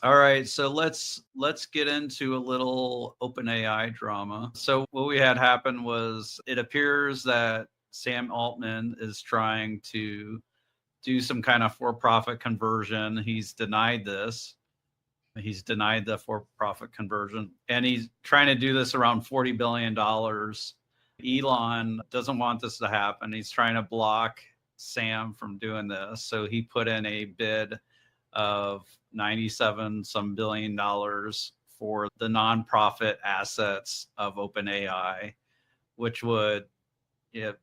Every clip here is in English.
All right, so let's get into a little OpenAI drama. So what we had happen was it appears that Sam Altman is trying to do some kind of for-profit conversion. He's denied this. He's denied the for-profit conversion, and he's trying to do this around $40 billion. Elon doesn't want this to happen. He's trying to block Sam from doing this. So he put in a bid of 97 some $billion for the nonprofit assets of OpenAI, which would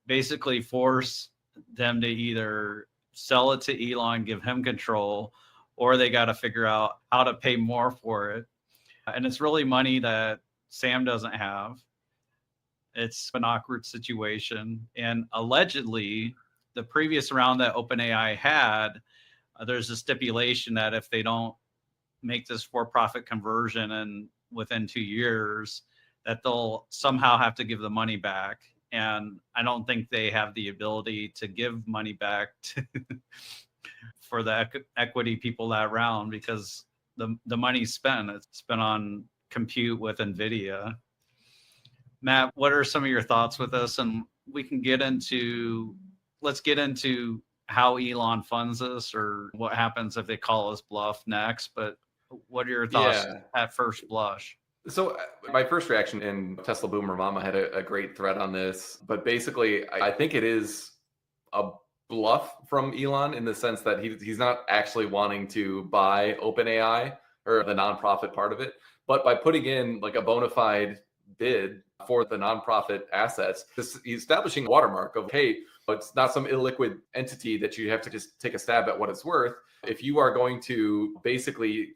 basically force them to either sell it to Elon, give him control, or they got to figure out how to pay more for it. And it's really money that Sam doesn't have. It's an awkward situation. And allegedly, the previous round that OpenAI had, there's a stipulation that if they don't make this for-profit conversion and within 2 years, that they'll somehow have to give the money back. And I don't think they have the ability to give money back for the equity people that round, because the money's spent. It's spent on compute with NVIDIA. Matt, what are some of your thoughts with this? And we can let's get into how Elon funds this, or what happens if they call us bluff next. But what are your thoughts at first blush? So my first reaction, and Tesla Boomer Mama had a great thread on this, but basically I think it is a bluff from Elon in the sense that he's not actually wanting to buy OpenAI or the nonprofit part of it, but by putting in like a bona fide bid for the nonprofit assets, he's establishing a watermark of, hey, it's not some illiquid entity that you have to just take a stab at what it's worth. If you are going to basically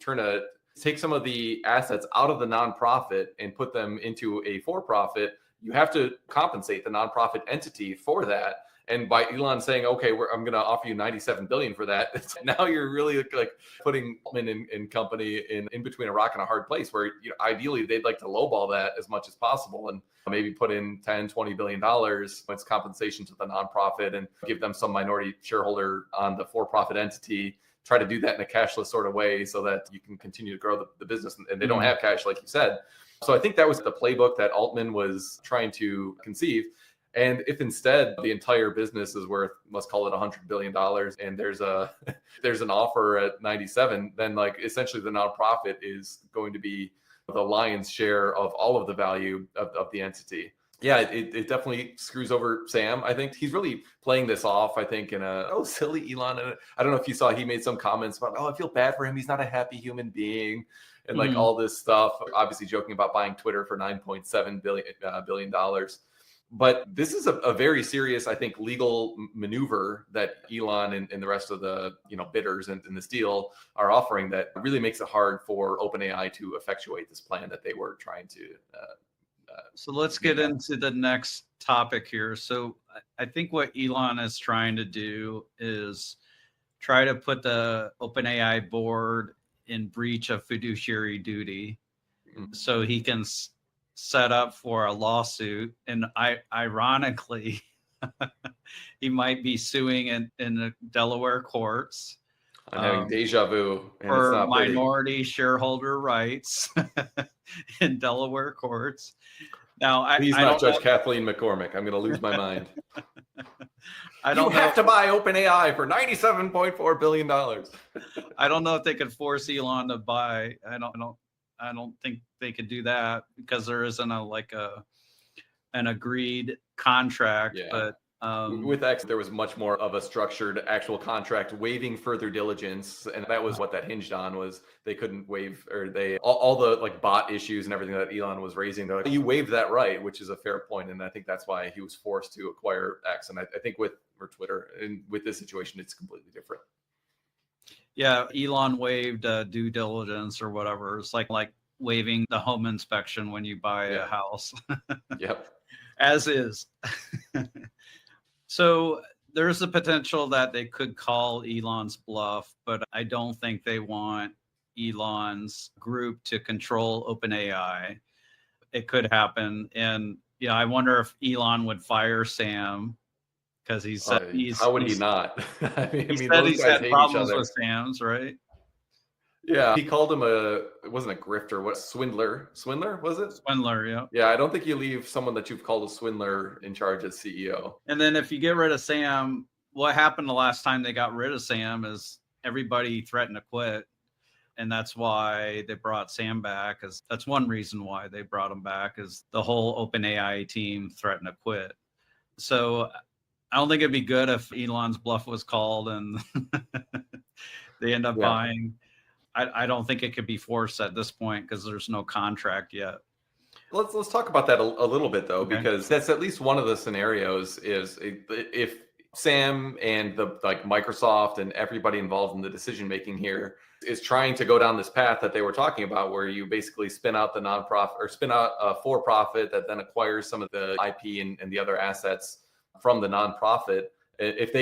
take some of the assets out of the nonprofit and put them into a for-profit, you have to compensate the nonprofit entity for that. And by Elon saying, okay, I'm going to offer you 97 billion for that, now you're really like putting Altman and company in between a rock and a hard place, where ideally they'd like to lowball that as much as possible and maybe put in 10, 20 billion dollars as compensation to the nonprofit and give them some minority shareholder on the for-profit entity. Try to do that in a cashless sort of way so that you can continue to grow the business, and they don't have cash, like you said. So I think that was the playbook that Altman was trying to conceive. And if instead the entire business is worth, let's call it $100 billion, and there's an offer at 97, then like essentially the nonprofit is going to be the lion's share of all of the value of the entity. Yeah, it definitely screws over Sam. I think he's really playing this off, I think, in silly Elon. And I don't know if you saw, he made some comments about, I feel bad for him. He's not a happy human being. And like all this stuff, obviously joking about buying Twitter for $9.7 billion. But this is a very serious, I think, legal maneuver that Elon and the rest of the bidders in this deal are offering that really makes it hard for OpenAI to effectuate this plan that they were trying to. So let's get into the next topic here. So I think what Elon is trying to do is try to put the OpenAI board in breach of fiduciary duty, so he can set up for a lawsuit. And ironically, he might be suing in the Delaware courts. I'm having deja vu. For minority shareholder rights in Delaware courts. Now, please not judge Kathleen McCormick. I'm going to lose my mind. You have to buy OpenAI for $97.4 billion. I don't know if they could force Elon to buy. I don't think they could do that, because there isn't an agreed contract. Yeah. But with X, there was much more of a structured actual contract waiving further diligence, and that was what that hinged on. Was they couldn't waive, or they all the like bot issues and everything that Elon was raising. They're like, you waived that right, which is a fair point, and I think that's why he was forced to acquire X. And I think with Twitter, and with this situation, it's completely different. Yeah, Elon waived due diligence or whatever. It's like waiving the home inspection when you buy a house. Yep. As is. So there's the potential that they could call Elon's bluff, but I don't think they want Elon's group to control OpenAI. It could happen. And I wonder if Elon would fire Sam, because he said how would he not? He said he's had problems with Sam's, right? Yeah, he called him it wasn't a grifter, what, swindler, was it? Swindler, yeah. Yeah, I don't think you leave someone that you've called a swindler in charge as CEO. And then if you get rid of Sam, what happened the last time they got rid of Sam is everybody threatened to quit. And that's why they brought Sam back. Is that's one reason why they brought him back, is the whole OpenAI team threatened to quit. So I don't think it'd be good if Elon's bluff was called and they end up Yeah. buying. I don't think it could be forced at this point because there's no contract yet. Let's talk about that a little bit though, Okay. because that's at least one of the scenarios. Is if Sam and the Microsoft and everybody involved in the decision making here is trying to go down this path that they were talking about, where you basically spin out the nonprofit or spin out a for-profit that then acquires some of the IP and the other assets from the nonprofit. If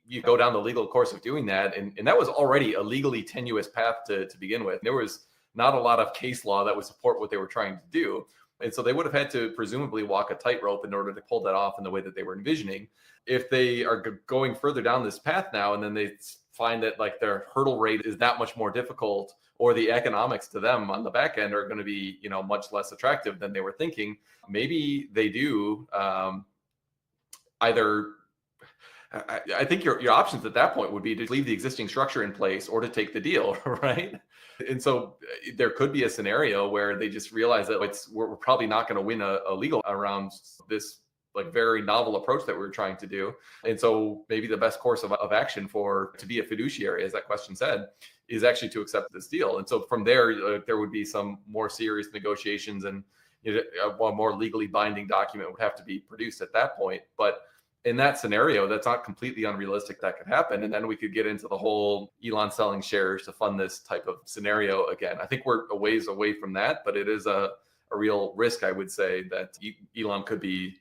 you go down the legal course of doing that, and that was already a legally tenuous path to begin with. There was not a lot of case law that would support what they were trying to do. And so they would have had to presumably walk a tightrope in order to pull that off in the way that they were envisioning. If they are going further down this path now, and then they find that their hurdle rate is that much more difficult, or the economics to them on the back end are going to be, much less attractive than they were thinking, maybe they do either. I think your options at that point would be to leave the existing structure in place or to take the deal, right? And so there could be a scenario where they just realize that we're probably not going to win a legal around this very novel approach that we're trying to do. And so maybe the best course of action to be a fiduciary, as that question said, is actually to accept this deal. And so from there, there would be some more serious negotiations, and a more legally binding document would have to be produced at that point. But in that scenario, that's not completely unrealistic that could happen. And then we could get into the whole Elon selling shares to fund this type of scenario again. I think we're a ways away from that, but it is a real risk, I would say, that Elon could be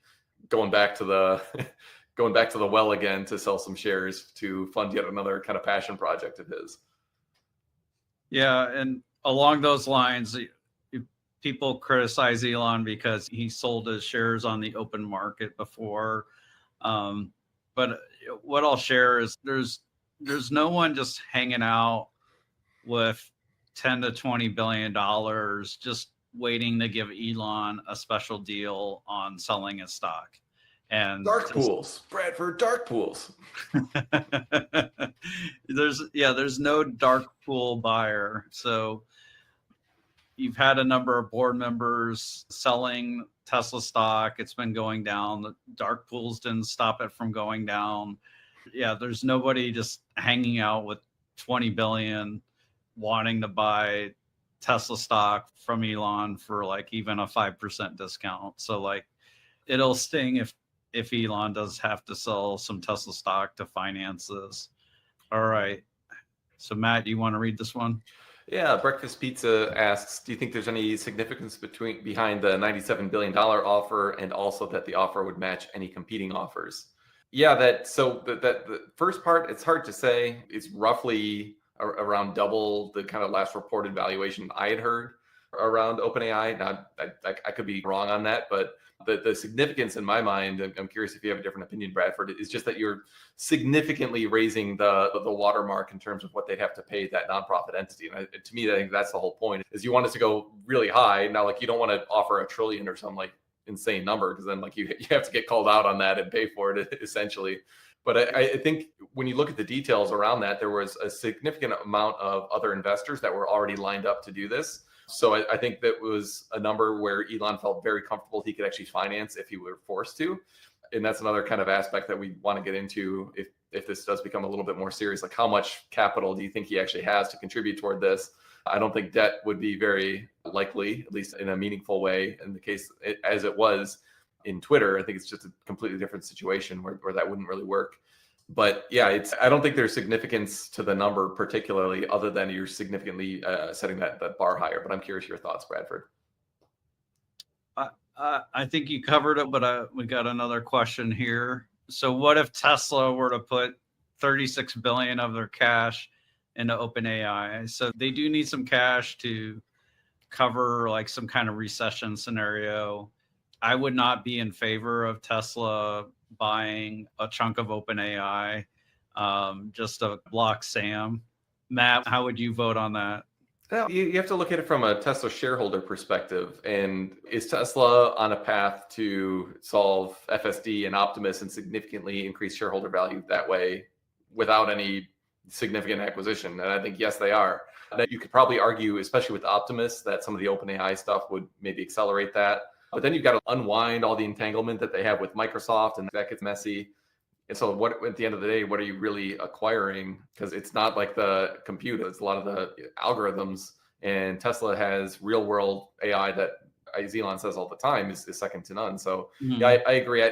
going back to the well again to sell some shares to fund yet another kind of passion project of his. Yeah, and along those lines, people criticize Elon because he sold his shares on the open market before. But what I'll share is there's no one just hanging out with 10 to 20 billion dollars just waiting to give Elon a special deal on selling his stock. And dark pools, Bradford, dark pools. there's no dark pool buyer. So you've had a number of board members selling Tesla stock. It's been going down. The dark pools didn't stop it from going down. Yeah, there's nobody just hanging out with 20 billion wanting to buy Tesla stock from Elon for even a 5% discount. So it'll sting if Elon does have to sell some Tesla stock to finance this. All right. So Matt, you want to read this one? Yeah, Breakfast Pizza asks, do you think there's any significance behind the $97 billion offer, and also that the offer would match any competing offers? Yeah, the first part, it's hard to say. It's roughly around double the kind of last reported valuation I had heard around OpenAI. Now, I could be wrong on that, but the significance in my mind, I'm curious if you have a different opinion, Bradford, is just that you're significantly raising the watermark in terms of what they'd have to pay that nonprofit entity. And to me, I think that's the whole point, is you want it to go really high. Now, you don't want to offer $1 trillion or some insane number, because then you have to get called out on that and pay for it essentially. But I think when you look at the details around that, there was a significant amount of other investors that were already lined up to do this. So I think that was a number where Elon felt very comfortable he could actually finance if he were forced to. And that's another kind of aspect that we want to get into if this does become a little bit more serious. How much capital do you think he actually has to contribute toward this? I don't think debt would be very likely, at least in a meaningful way. In the case as it was in Twitter, I think it's just a completely different situation where that wouldn't really work. But yeah, I don't think there's significance to the number particularly, other than you're significantly setting that bar higher. But I'm curious your thoughts, Bradford. I think you covered it, but we got another question here. So what if Tesla were to put 36 billion of their cash into OpenAI? So they do need some cash to cover some kind of recession scenario. I would not be in favor of Tesla buying a chunk of OpenAI just to block Sam. Matt, how would you vote on that? Well, you have to look at it from a Tesla shareholder perspective. And is Tesla on a path to solve FSD and Optimus and significantly increase shareholder value that way without any significant acquisition? And I think, yes, they are. That you could probably argue, especially with Optimus, that some of the OpenAI stuff would maybe accelerate that. But then you've got to unwind all the entanglement that they have with Microsoft, and that gets messy. And so what at the end of the day, what are you really acquiring? Because it's not like the computer, it's a lot of the algorithms. And Tesla has real world AI that, as Elon says all the time, is second to none. So yeah, I agree.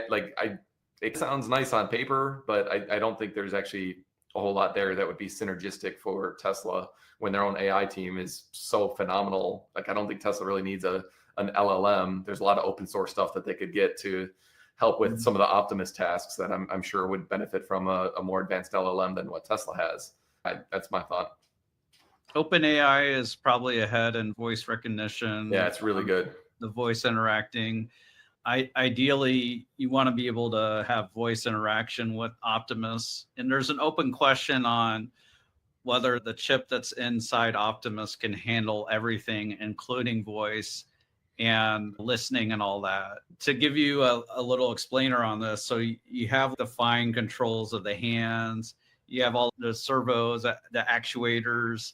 It sounds nice on paper, but I don't think there's actually a whole lot there that would be synergistic for Tesla when their own AI team is so phenomenal. Like, I don't think Tesla really needs an LLM. There's a lot of open source stuff that they could get to help with some of the Optimus tasks that I'm sure would benefit from a more advanced LLM than what Tesla has. That's my thought. OpenAI is probably ahead in voice recognition. Yeah, it's really good. The voice interacting. Ideally, you want to be able to have voice interaction with Optimus. And there's an open question on whether the chip that's inside Optimus can handle everything, including voice and listening and all that. To give you a little explainer on this, so you have the fine controls of the hands, you have all the servos, the actuators,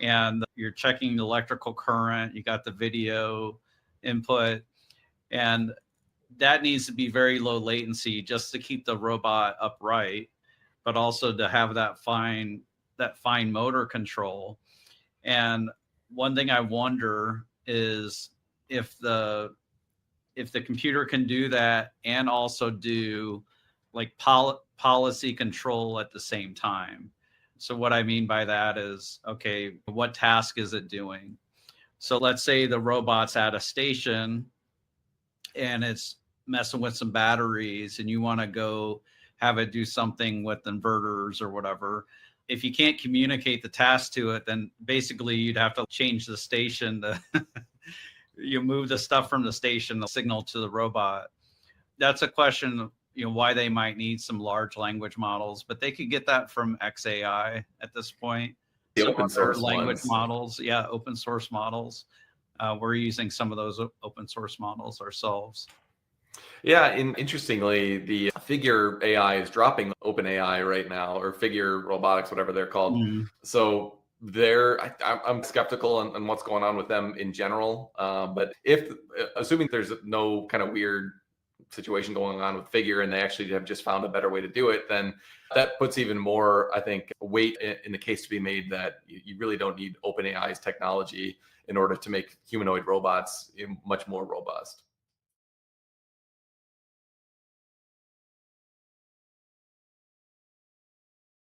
and you're checking the electrical current, you got the video input, and that needs to be very low latency just to keep the robot upright, but also to have that fine motor control. And one thing I wonder is if the computer can do that and also do like policy control at the same time. So what I mean by that is, okay, what task is it doing? So let's say the robot's at a station and it's messing with some batteries and you want to go have it do something with inverters or whatever. If you can't communicate the task to it, then basically you'd have to change the station to you move the stuff from the station, the signal to the robot. That's a question, why they might need some large language models, but they could get that from XAI at this point. The open source language models. Yeah, open source models. We're using some of those open source models ourselves. Yeah, and interestingly, the Figure AI is dropping OpenAI right now, or Figure Robotics, whatever they're called. So I'm skeptical on what's going on with them in general. But assuming there's no kind of weird situation going on with Figure and they actually have just found a better way to do it, then that puts even more, I think, weight in the case to be made that you really don't need OpenAI's technology in order to make humanoid robots much more robust.